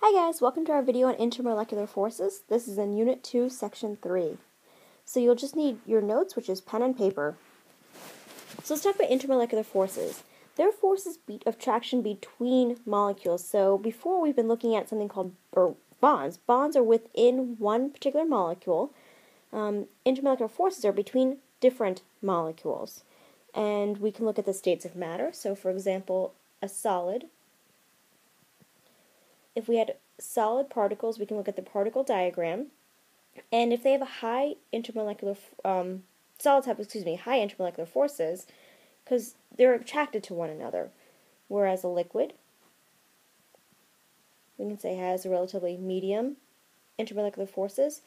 Hi guys, welcome to our video on intermolecular forces. This is in Unit 2, Section 3. So you'll just need your notes, which is pen and paper. So let's talk about intermolecular forces. They're forces of attraction between molecules. So before we've been looking at something called bonds. Bonds are within one particular molecule. Intermolecular forces are between different molecules. And we can look at the states of matter. So for example, a solid. If we had solid particles, we can look at the particle diagram, and if they have a high intermolecular, solids have, high intermolecular forces, because they're attracted to one another, whereas a liquid, we can say has a relatively medium intermolecular forces.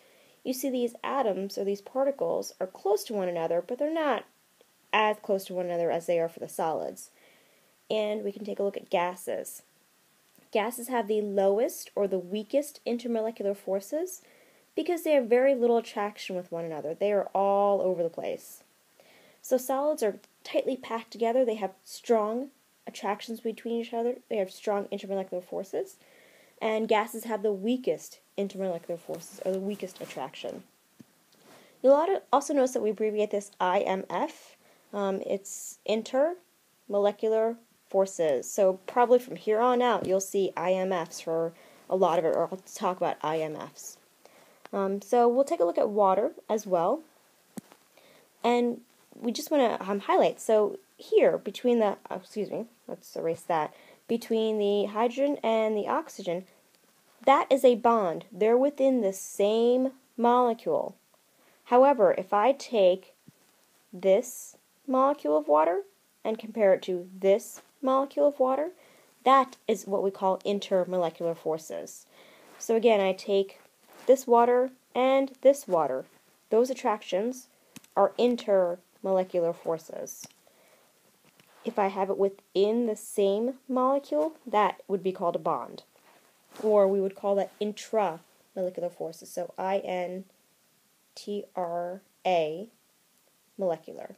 You see these atoms, or these particles, are close to one another, but they're not as close to one another as they are for the solids. And we can take a look at gases. Gases have the lowest or the weakest intermolecular forces because they have very little attraction with one another. They are all over the place. So solids are tightly packed together. They have strong attractions between each other. They have strong intermolecular forces. And gases have the weakest intermolecular forces, or the weakest attraction. You'll also notice that we abbreviate this IMF. It's intermolecular forces. So probably from here on out, you'll see IMFs for a lot of it, or I'll talk about IMFs. So we'll take a look at water as well. And we just want to highlight, so here, between the, let's erase that, between the hydrogen and the oxygen, that is a bond. They're within the same molecule. However, if I take this molecule of water and compare it to this molecule of water, that is what we call intermolecular forces. So again, I take this water and this water. Those attractions are intermolecular forces. If I have it within the same molecule, that would be called a bond. Or we would call that intramolecular forces. So I-N-T-R-A, molecular.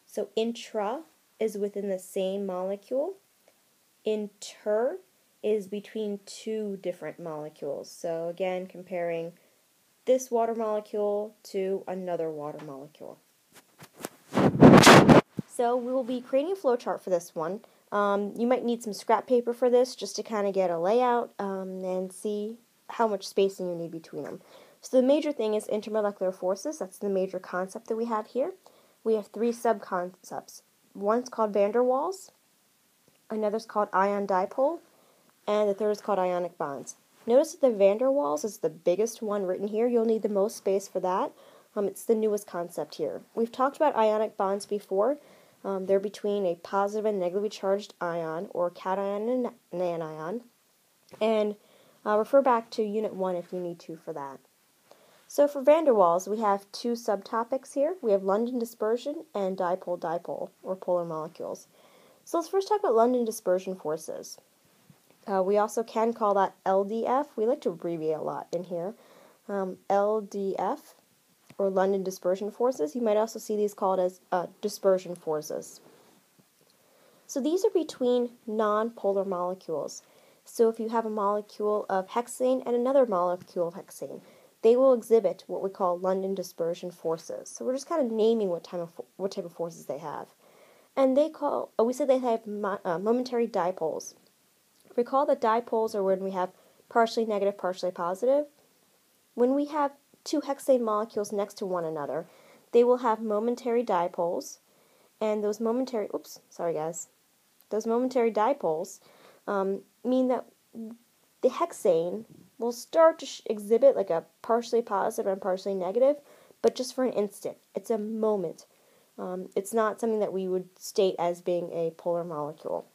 So intra is within the same molecule. Inter is between two different molecules. So again, comparing this water molecule to another water molecule. So we will be creating a flowchart for this one. You might need some scrap paper for this just to kind of get a layout and see how much spacing you need between them. So the major thing is intermolecular forces. That's the major concept that we have here. We have three sub-concepts. One's called van der Waals, another's called ion dipole, and the third is called ionic bonds. Notice that the van der Waals is the biggest one written here. You'll need the most space for that. It's the newest concept here. We've talked about ionic bonds before. They're between a positive and negatively charged ion, or cation and an anion. And refer back to Unit 1 if you need to for that. So for van der Waals, we have two subtopics here. We have London dispersion and dipole-dipole, or polar molecules. So let's first talk about London dispersion forces. We also can call that LDF. We like to abbreviate a lot in here. LDF, or London dispersion forces. You might also see these called as dispersion forces. So these are between non-polar molecules. So if you have a molecule of hexane and another molecule of hexane, they will exhibit what we call London dispersion forces. So we're just kind of naming what type of forces they have. And we said they have momentary dipoles. Recall that dipoles are when we have partially negative, partially positive. When we have two hexane molecules next to one another, they will have momentary dipoles, and those momentary dipoles mean that the hexane will start to exhibit like a partially positive and partially negative, but just for an instant. It's a moment. It's not something that we would state as being a polar molecule.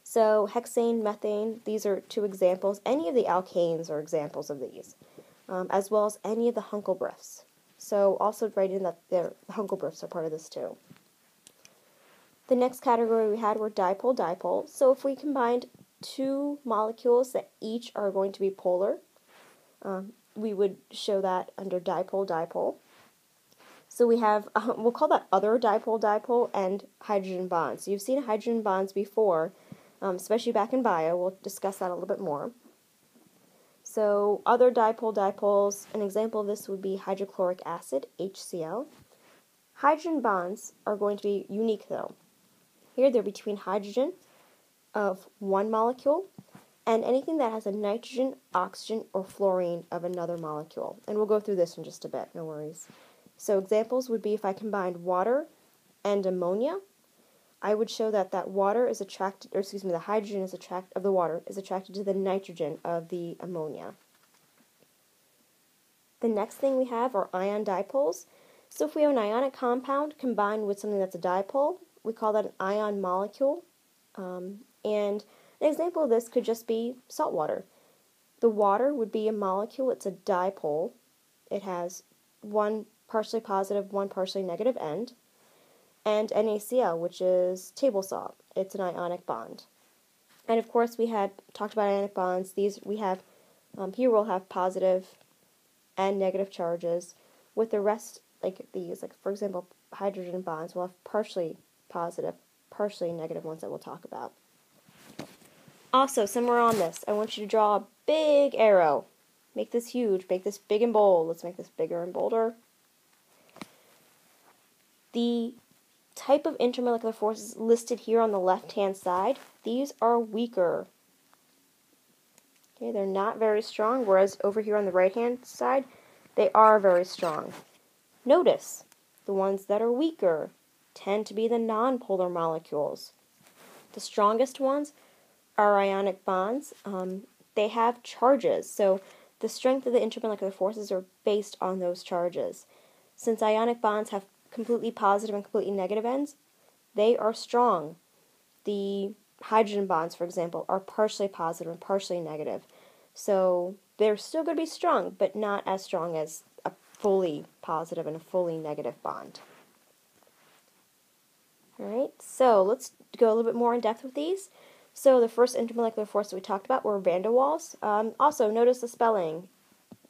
So hexane, methane, these are two examples. Any of the alkanes are examples of these, as well as any of the Hunkelbriefs. So also write in that the Hunkelbriefs are part of this too. The next category we had were dipole-dipole. So if we combined two molecules that each are going to be polar, we would show that under dipole-dipole. So we have, we'll call that other dipole-dipole and hydrogen bonds. So you've seen hydrogen bonds before. especially back in bio. We'll discuss that a little bit more. So other dipoles, an example of this would be hydrochloric acid, HCl. Hydrogen bonds are going to be unique though. Here they're between hydrogen of one molecule and anything that has a nitrogen, oxygen, or fluorine of another molecule. And we'll go through this in just a bit, no worries. So examples would be if I combined water and ammonia, I would show that the hydrogen of the water is attracted to the nitrogen of the ammonia. The next thing we have are ion dipoles. So if we have an ionic compound combined with something that's a dipole, we call that an ion molecule. And an example of this could just be salt water. The water would be a molecule, it's a dipole. It has one partially positive, one partially negative end. And NaCl, which is table salt. It's an ionic bond. And of course we had talked about ionic bonds. These we have, here we'll have positive and negative charges. With the rest, like these, like for example, hydrogen bonds, we'll have partially positive, partially negative ones that we'll talk about. Also, somewhere on this, I want you to draw a big arrow. Make this huge, make this big and bold. Let's make this bigger and bolder. The type of intermolecular forces listed here on the left-hand side, these are weaker. Okay, they're not very strong, whereas over here on the right-hand side, they are very strong. Notice, the ones that are weaker tend to be the nonpolar molecules. The strongest ones are ionic bonds. They have charges, so the strength of the intermolecular forces are based on those charges. Since ionic bonds have completely positive and completely negative ends, they are strong. The hydrogen bonds, for example, are partially positive and partially negative. So they're still going to be strong, but not as strong as a fully positive and a fully negative bond. Alright, so let's go a little bit more in depth with these. So the first intermolecular force that we talked about were van der Waals. Also, notice the spelling.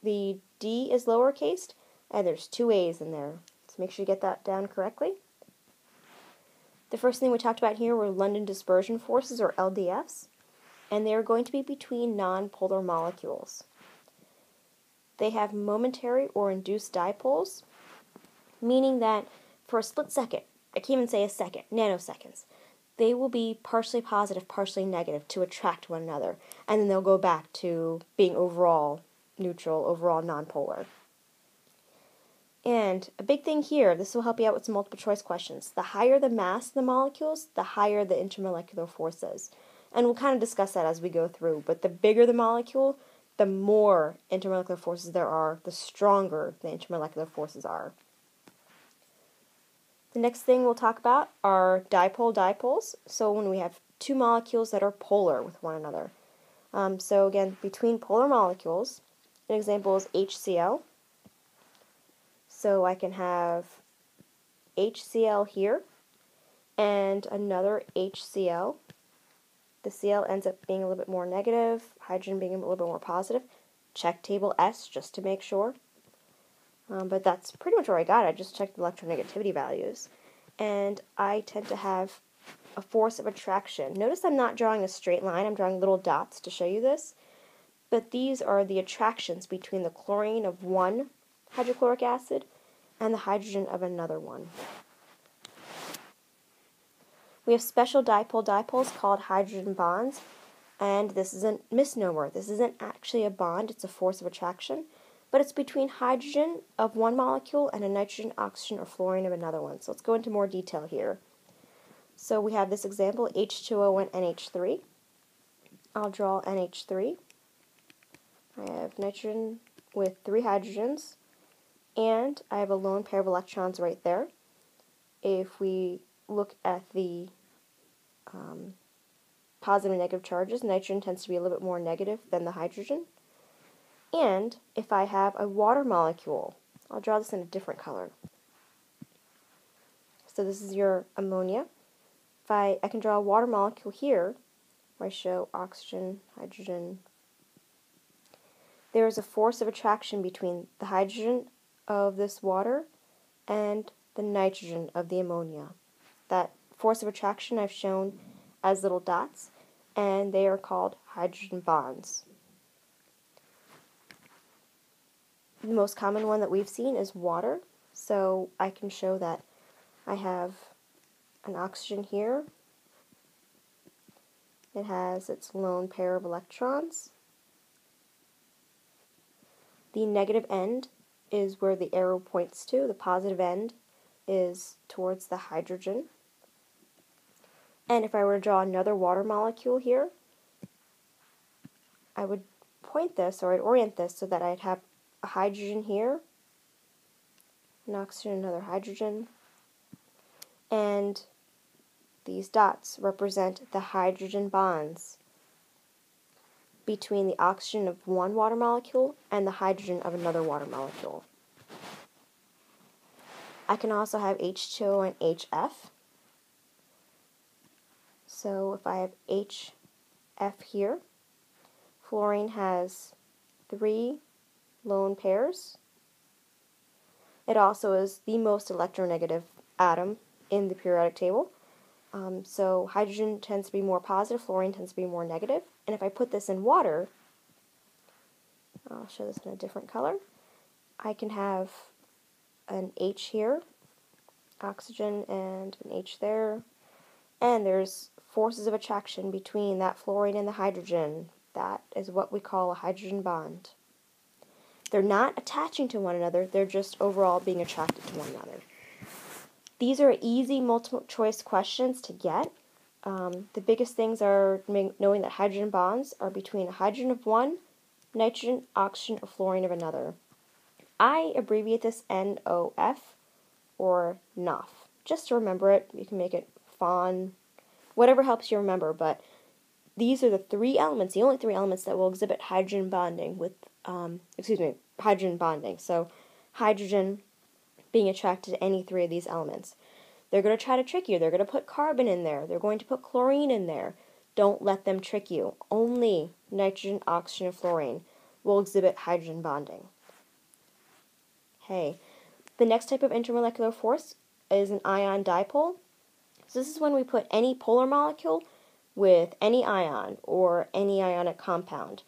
The D is lowercase, and there's two A's in there. So make sure you get that down correctly. The first thing we talked about here were London dispersion forces, or LDFs, and they're going to be between nonpolar molecules. They have momentary or induced dipoles, meaning that for a split second, I can't even say a second, nanoseconds, they will be partially positive, partially negative to attract one another, and then they'll go back to being overall neutral, overall nonpolar. And a big thing here, this will help you out with some multiple choice questions. The higher the mass of the molecules, the higher the intermolecular forces. And we'll kind of discuss that as we go through, but the bigger the molecule, the more intermolecular forces there are, the stronger the intermolecular forces are. The next thing we'll talk about are dipole-dipoles. So when we have two molecules that are polar with one another. So again, between polar molecules, an example is HCl. So I can have HCl here and another HCl. The Cl ends up being a little bit more negative, hydrogen being a little bit more positive. Check table S just to make sure. But that's pretty much where I got it. I just checked the electronegativity values. And I tend to have a force of attraction. Notice I'm not drawing a straight line. I'm drawing little dots to show you this. But these are the attractions between the chlorine of one hydrochloric acid and the hydrogen of another one. We have special dipole-dipoles called hydrogen bonds. And this is a misnomer. This isn't actually a bond. It's a force of attraction. But it's between hydrogen of one molecule and a nitrogen, oxygen, or fluorine of another one. So let's go into more detail here. So we have this example, H2O and NH3. I'll draw NH3. I have nitrogen with 3 hydrogens, and I have a lone pair of electrons right there. If we look at the positive and negative charges, nitrogen tends to be a little bit more negative than the hydrogen. And if I have a water molecule, I'll draw this in a different color. So this is your ammonia. If I can draw a water molecule here, where I show oxygen, hydrogen. There is a force of attraction between the hydrogen of this water and the nitrogen of the ammonia. That force of attraction I've shown as little dots. and they are called hydrogen bonds. The most common one that we've seen is water, so I can show that I have an oxygen here. It has its lone pair of electrons. The negative end is where the arrow points to. The positive end is towards the hydrogen. And if I were to draw another water molecule here, I would point this, or I'd orient this so that I'd have a hydrogen here, an oxygen, another hydrogen, and these dots represent the hydrogen bonds between the oxygen of one water molecule and the hydrogen of another water molecule. I can also have H2O and HF. So if I have HF here, fluorine has 3 lone pairs. It also is the most electronegative atom in the periodic table. So hydrogen tends to be more positive, fluorine tends to be more negative. And if I put this in water, I'll show this in a different color, I can have an H here, oxygen, and an H there. And there's forces of attraction between that fluorine and the hydrogen. That is what we call a hydrogen bond. They're not attaching to one another, they're just overall being attracted to one another. These are easy multiple choice questions to get. The biggest things are knowing that hydrogen bonds are between a hydrogen of one, nitrogen, oxygen, or fluorine of another. I abbreviate this NOF or NOF. Just to remember it, you can make it FON, whatever helps you remember, but these are the 3 elements, the only 3 elements that will exhibit hydrogen bonding with, hydrogen bonding. So hydrogen being attracted to any 3 of these elements. They're going to try to trick you. They're going to put carbon in there. They're going to put chlorine in there. Don't let them trick you. Only nitrogen, oxygen, and fluorine will exhibit hydrogen bonding. Okay. The next type of intermolecular force is an ion dipole. So this is when we put any polar molecule with any ion or any ionic compound.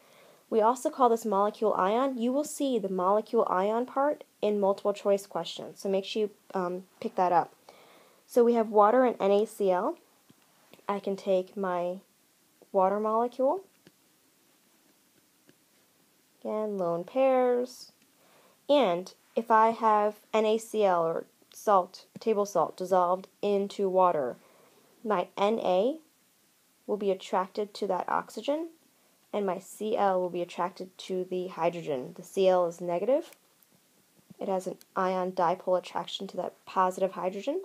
We also call this molecule ion. You will see the molecule ion part in multiple choice questions, so make sure you pick that up. So we have water and NaCl. I can take my water molecule, again, lone pairs, and if I have NaCl or salt, table salt, dissolved into water, my Na will be attracted to that oxygen, and my Cl will be attracted to the hydrogen. The Cl is negative. It has an ion dipole attraction to that positive hydrogen.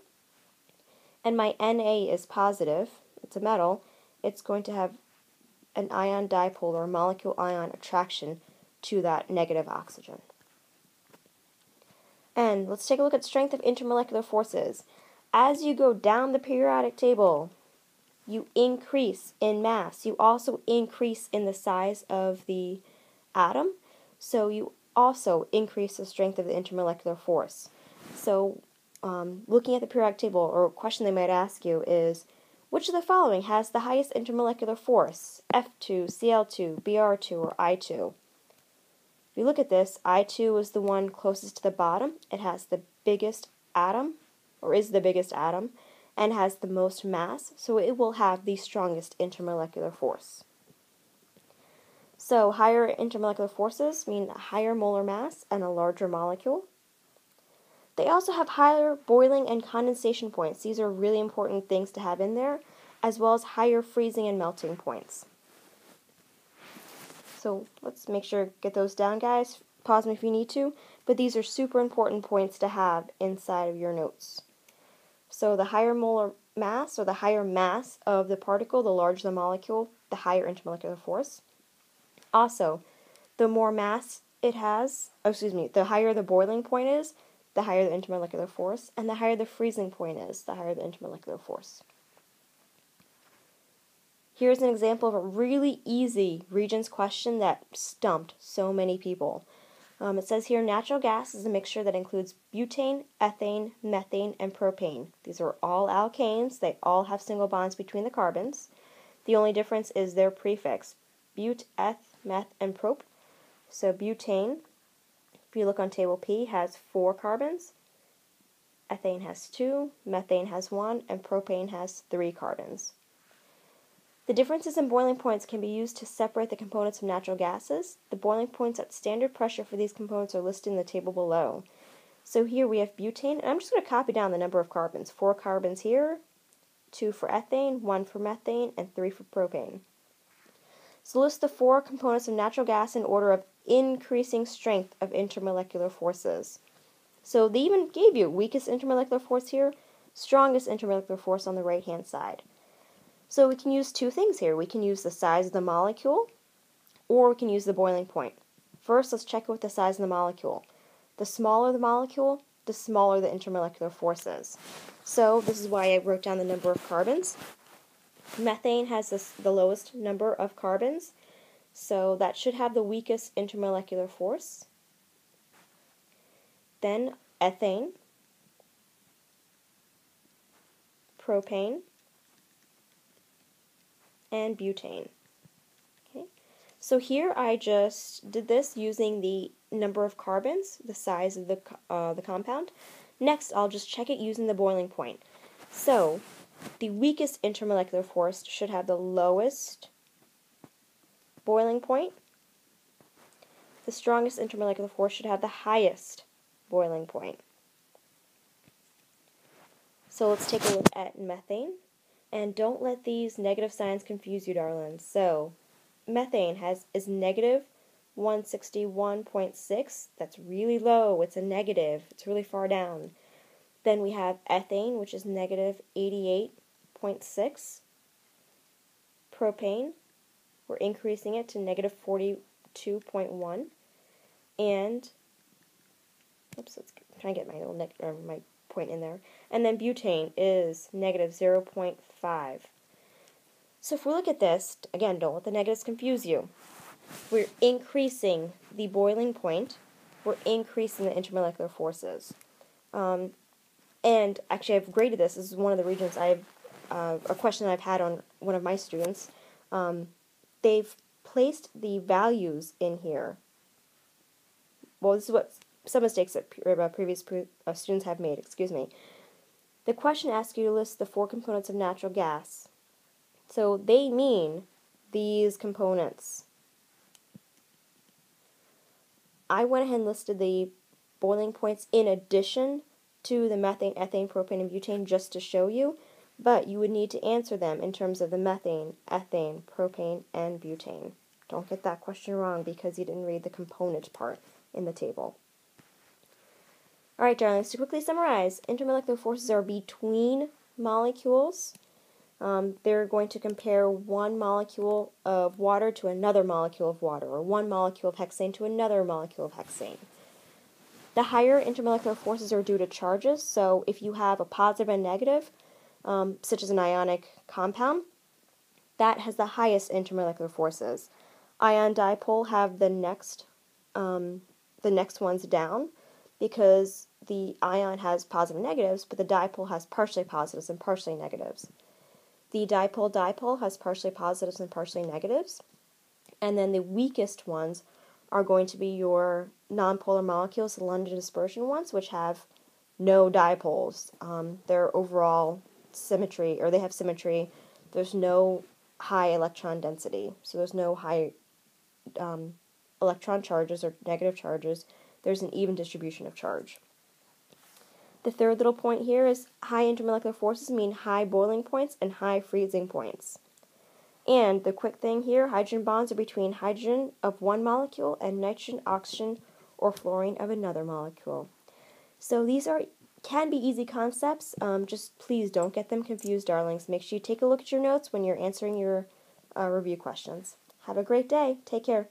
And my Na is positive. It's a metal. It's going to have an ion dipole or molecule ion attraction to that negative oxygen. And let's take a look at strength of intermolecular forces. As you go down the periodic table, you increase in mass. You also increase in the size of the atom, so you also increase the strength of the intermolecular force. So looking at the periodic table, or a question they might ask you is, which of the following has the highest intermolecular force? F2, Cl2, Br2, or I2? If you look at this, I2 is the one closest to the bottom. It has the biggest atom, or is the biggest atom, and has the most mass, so it will have the strongest intermolecular force. So higher intermolecular forces mean a higher molar mass and a larger molecule. They also have higher boiling and condensation points. These are really important things to have in there, as well as higher freezing and melting points. So let's make sure to get those down, guys. Pause me if you need to, but these are super important points to have inside of your notes. So the higher molar mass, or the higher mass of the particle, the larger the molecule, the higher intermolecular force. Also, the more mass it has, the higher the boiling point is, the higher the intermolecular force, and the higher the freezing point is, the higher the intermolecular force. Here's an example of a really easy Regents question that stumped so many people. It says here, natural gas is a mixture that includes butane, ethane, methane, and propane. These are all alkanes. They all have single bonds between the carbons. The only difference is their prefix. But, eth, meth, and prop. So butane, if you look on table P, has 4 carbons. Ethane has 2, methane has 1, and propane has 3 carbons. The differences in boiling points can be used to separate the components of natural gases. The boiling points at standard pressure for these components are listed in the table below. So here we have butane, and I'm just going to copy down the number of carbons. 4 carbons here, 2 for ethane, 1 for methane, and 3 for propane. So list the 4 components of natural gas in order of increasing strength of intermolecular forces. So they even gave you weakest intermolecular force here, strongest intermolecular force on the right-hand side. So we can use 2 things here. We can use the size of the molecule, or we can use the boiling point. First, let's check it with the size of the molecule. The smaller the molecule, the smaller the intermolecular force is. So this is why I wrote down the number of carbons. Methane has the lowest number of carbons, so that should have the weakest intermolecular force. Then ethane, propane, and butane. Okay. So here I just did this using the number of carbons, the size of the compound. Next, I'll just check it using the boiling point. So the weakest intermolecular force should have the lowest boiling point. The strongest intermolecular force should have the highest boiling point. So let's take a look at methane. And don't let these negative signs confuse you, darlings. So methane is negative 161.6. That's really low. It's a negative. It's really far down. Then we have ethane, which is negative 88.6. Propane, we're increasing it to negative 42.1. And, oops, let's try and get my little my point in there. And then butane is negative 0.5. So if we look at this, again, don't let the negatives confuse you. We're increasing the boiling point. We're increasing the intermolecular forces. And actually, I've graded this. This is one of the Regents. I have a question that I've had on one of my students. They've placed the values in here. Well, this is what some mistakes that previous students have made. Excuse me. The question asks you to list the 4 components of natural gas. So they mean these components. I went ahead and listed the boiling points in addition to the methane, ethane, propane, and butane just to show you, but you would need to answer them in terms of the methane, ethane, propane, and butane. Don't get that question wrong because you didn't read the component part in the table. Alright, darlings, to quickly summarize, intermolecular forces are between molecules. They're going to compare one molecule of water to another molecule of water, or one molecule of hexane to another molecule of hexane. The higher intermolecular forces are due to charges, so if you have a positive and negative, such as an ionic compound, that has the highest intermolecular forces. Ion dipole have the next ones down, because the ion has positive and negatives, but the dipole has partially positives and partially negatives. The dipole has partially positives and partially negatives. And then the weakest ones are going to be your nonpolar molecules, the London dispersion ones, which have no dipoles. Their overall symmetry, or they have symmetry, there's no high electron density. So there's no high electron charges or negative charges. There's an even distribution of charge. The third little point here is high intermolecular forces mean high boiling points and high freezing points. And the quick thing here, hydrogen bonds are between hydrogen of one molecule and nitrogen, oxygen, or fluorine of another molecule. So these can be easy concepts. Just please don't get them confused, darlings. Make sure you take a look at your notes when you're answering your review questions. Have a great day. Take care.